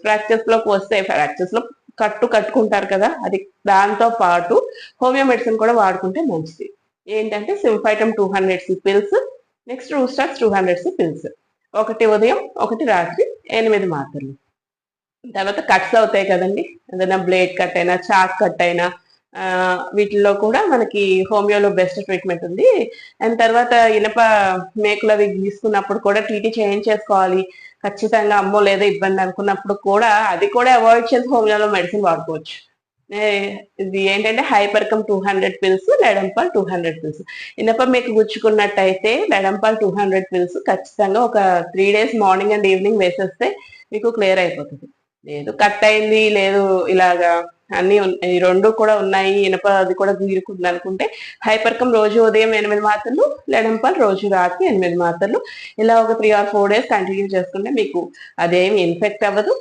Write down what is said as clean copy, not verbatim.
Fractures లోకి వస్తే fractures లో కట్టుకుంటారు కదా, అది దాంతో పాటు హోమియో మెడిసిన్ కూడా వాడుకుంటే మంచిది. ఏంటంటే సింఫైటమ్ 200 పిల్స్, నెక్స్ట్ రూస్టాక్స్ 200 పిల్స్, ఒకటి ఉదయం ఒకటి రాత్రి 8 మాత్రలు. తర్వాత కట్స్ అవుతాయి కదండి, ఏదైనా బ్లేడ్ కట్ అయినా చాక్ కట్ అయినా వీటిల్లో కూడా మనకి హోమియోలో బెస్ట్ ట్రీట్మెంట్ ఉంది. అండ్ తర్వాత ఇనప మేకులు అవి గీసుకున్నప్పుడు కూడా టీటీ చేయించేసుకోవాలి ఖచ్చితంగా, అమ్మో లేదా ఇబ్బంది అనుకున్నప్పుడు కూడా అది కూడా అవాయిడ్ చేసి హోమియోలో మెడిసిన్ వాడుకోవచ్చు. ఇది ఏంటంటే హైపర్కమ్ 200 పిల్స్, లెడంపాల్ 200 పిల్స్. ఇనప మేకు గుచ్చుకున్నట్టయితే లెడంపాల్ 200 పిల్స్ ఖచ్చితంగా ఒక 3 డేస్ మార్నింగ్ అండ్ ఈవినింగ్ వేసేస్తే మీకు క్లియర్ అయిపోతుంది. లేదు కట్ అయింది, లేదు ఇలాగా అన్ని ఈ రెండు కూడా ఉన్నాయి, ఇనప అది కూడా గీరుకుంది అనుకుంటే హైపర్కమ్ రోజు ఉదయం 8 మాత్రలు, లెడంపాల్ రోజు రాత్రి 8 మాత్రలు. ఇలా ఒక 3 or 4 డేస్ కంటిన్యూ చేసుకుంటే మీకు అదేమి ఇన్ఫెక్ట్ అవ్వదు.